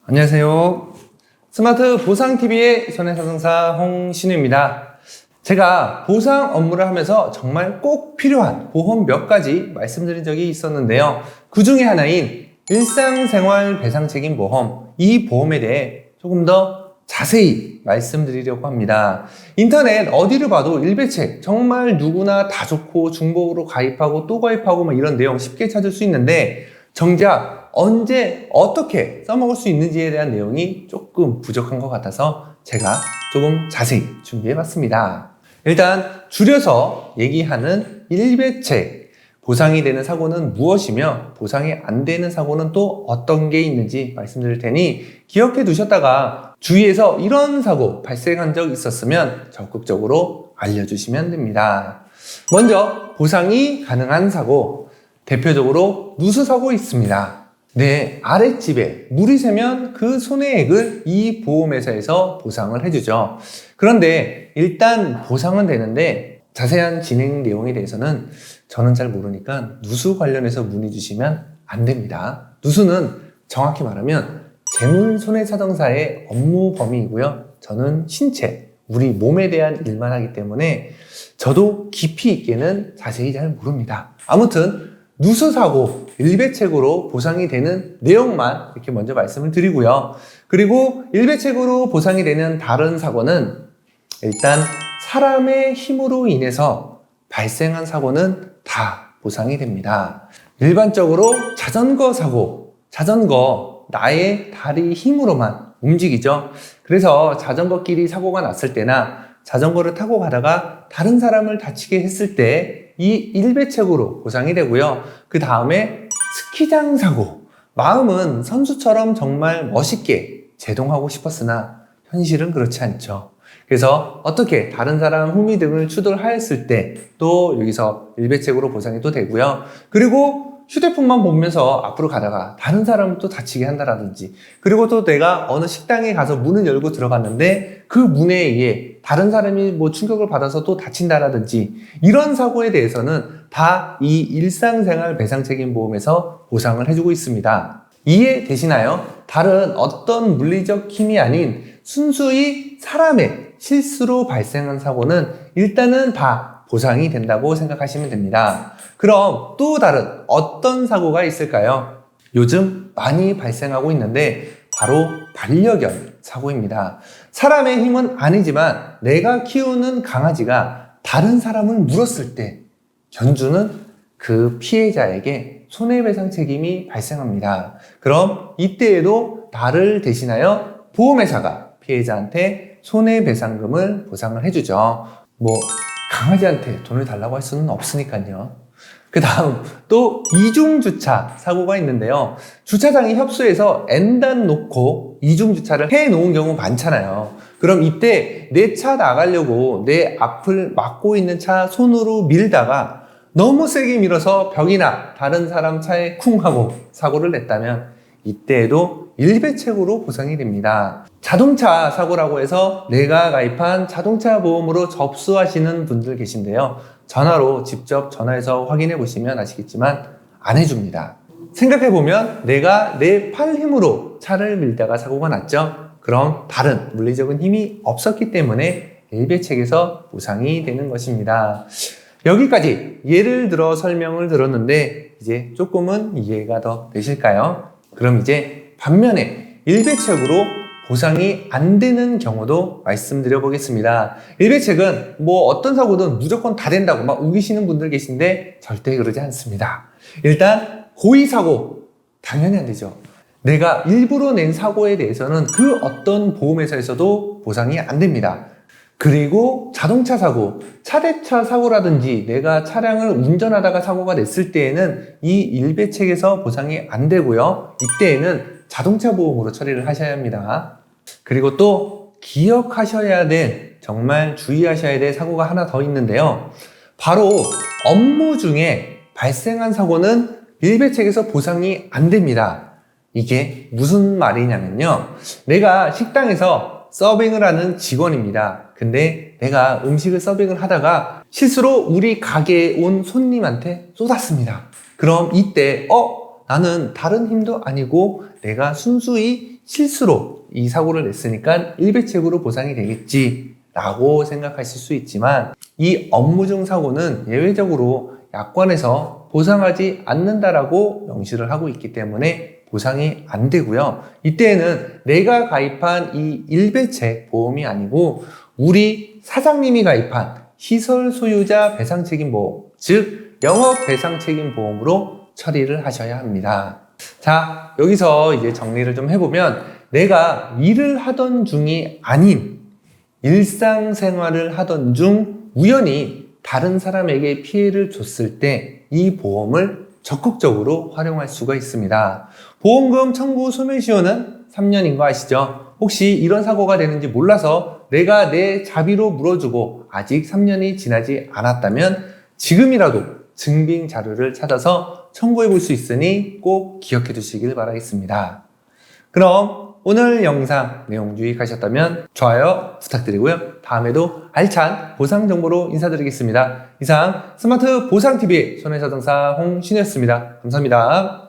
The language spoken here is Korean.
안녕하세요. 스마트 보상TV의 손해사정사 홍신우입니다. 제가 보상 업무를 하면서 정말 꼭 필요한 보험 몇 가지 말씀드린 적이 있었는데요. 그 중에 하나인 일상생활 배상책임보험, 이 보험에 대해 조금 더 자세히 말씀드리려고 합니다. 인터넷 어디를 봐도 일배책 정말 누구나 다 좋고 중복으로 가입하고 또 가입하고 막 이런 내용 쉽게 찾을 수 있는데 정작 언제 어떻게 써먹을 수 있는지에 대한 내용이 조금 부족한 것 같아서 제가 조금 자세히 준비해봤습니다. 일단 줄여서 얘기하는 일배책, 보상이 되는 사고는 무엇이며 보상이 안 되는 사고는 또 어떤 게 있는지 말씀드릴 테니 기억해 두셨다가 주위에서 이런 사고 발생한 적 있었으면 적극적으로 알려주시면 됩니다. 먼저 보상이 가능한 사고, 대표적으로 누수사고 있습니다. 내 아랫집에 물이 새면 그 손해액을 이 보험회사에서 보상을 해주죠. 그런데 일단 보상은 되는데 자세한 진행 내용에 대해서는 저는 잘 모르니까 누수 관련해서 문의 주시면 안 됩니다. 누수는 정확히 말하면 재물손해사정사의 업무 범위이고요. 저는 신체, 우리 몸에 대한 일만 하기 때문에 저도 깊이 있게는 자세히 잘 모릅니다. 아무튼 누수사고 일배책으로 보상이 되는 내용만 이렇게 먼저 말씀을 드리고요. 그리고 일배책으로 보상이 되는 다른 사고는 일단 사람의 힘으로 인해서 발생한 사고는 다 보상이 됩니다. 일반적으로 자전거 사고, 자전거 나의 다리 힘으로만 움직이죠. 그래서 자전거끼리 사고가 났을 때나 자전거를 타고 가다가 다른 사람을 다치게 했을 때 이 일배책으로 보상이 되고요. 그 다음에 스키장 사고, 마음은 선수처럼 정말 멋있게 제동하고 싶었으나 현실은 그렇지 않죠. 그래서 어떻게 다른 사람 흠이 등을 추돌하였을 때 또 여기서 일배책으로 보상이 또 되고요. 그리고 휴대폰만 보면서 앞으로 가다가 다른 사람을 또 다치게 한다라든지, 그리고 또 내가 어느 식당에 가서 문을 열고 들어갔는데 그 문에 의해 다른 사람이 뭐 충격을 받아서 또 다친다라든지, 이런 사고에 대해서는 다 이 일상생활 배상책임보험에서 보상을 해주고 있습니다. 이해되시나요? 다른 어떤 물리적 힘이 아닌 순수히 사람의 실수로 발생한 사고는 일단은 다 보상이 된다고 생각하시면 됩니다. 그럼 또 다른 어떤 사고가 있을까요? 요즘 많이 발생하고 있는데 바로 반려견 사고입니다. 사람의 힘은 아니지만 내가 키우는 강아지가 다른 사람을 물었을 때 견주는 그 피해자에게 손해배상 책임이 발생합니다. 그럼 이때에도 나를 대신하여 보험회사가 피해자한테 손해배상금을 보상을 해주죠. 강아지한테 돈을 달라고 할 수는 없으니까요. 그 다음 또 이중주차 사고가 있는데요. 주차장이 협소해서 N단 놓고 이중주차를 해놓은 경우 많잖아요. 그럼 이때 내 차 나가려고 내 앞을 막고 있는 차 손으로 밀다가 너무 세게 밀어서 벽이나 다른 사람 차에 쿵 하고 사고를 냈다면 이때에도 일배책으로 보상이 됩니다. 자동차 사고라고 해서 내가 가입한 자동차 보험으로 접수하시는 분들 계신데요. 전화로 직접 전화해서 확인해 보시면 아시겠지만 안 해줍니다. 생각해보면 내가 내 팔 힘으로 차를 밀다가 사고가 났죠. 그럼 다른 물리적인 힘이 없었기 때문에 일배책에서 보상이 되는 것입니다. 여기까지 예를 들어 설명을 들었는데 이제 조금은 이해가 더 되실까요? 그럼 이제 반면에 일배책으로 보상이 안 되는 경우도 말씀드려 보겠습니다. 일배책은 어떤 사고든 무조건 다 된다고 막 우기시는 분들 계신데 절대 그러지 않습니다. 일단 고의사고 당연히 안 되죠. 내가 일부러 낸 사고에 대해서는 그 어떤 보험회사에서도 보상이 안 됩니다. 그리고 자동차 사고, 차대차 사고라든지 내가 차량을 운전하다가 사고가 냈을 때에는 이 일배책에서 보상이 안 되고요. 이때에는 자동차 보험으로 처리를 하셔야 합니다. 그리고 또 기억하셔야 될, 정말 주의하셔야 될 사고가 하나 더 있는데요. 바로 업무 중에 발생한 사고는 일배책에서 보상이 안 됩니다. 이게 무슨 말이냐면요. 내가 식당에서 서빙을 하는 직원입니다. 근데 내가 음식을 서빙을 하다가 실수로 우리 가게에 온 손님한테 쏟았습니다. 그럼 이때 나는 다른 힘도 아니고 내가 순수히 실수로 이 사고를 냈으니까 일배책으로 보상이 되겠지 라고 생각하실 수 있지만, 이 업무 중 사고는 예외적으로 약관에서 보상하지 않는다라고 명시를 하고 있기 때문에 보상이 안 되고요. 이때에는 내가 가입한 이 일배책 보험이 아니고 우리 사장님이 가입한 시설 소유자 배상책임보험, 즉 영업배상책임보험으로 처리를 하셔야 합니다. 자, 여기서 이제 정리를 좀 해보면, 내가 일을 하던 중이 아닌 일상생활을 하던 중 우연히 다른 사람에게 피해를 줬을 때 이 보험을 적극적으로 활용할 수가 있습니다. 보험금 청구 소멸시효는 3년인 거 아시죠? 혹시 이런 사고가 되는지 몰라서 내가 내 자비로 물어주고 아직 3년이 지나지 않았다면 지금이라도 증빙 자료를 찾아서 청구해 볼 수 있으니 꼭 기억해 두시길 바라겠습니다. 그럼 오늘 영상 내용 유익하셨다면 좋아요 부탁드리고요. 다음에도 알찬 보상 정보로 인사드리겠습니다. 이상 스마트 보상TV의 손해자동사 홍신이었습니다. 감사합니다.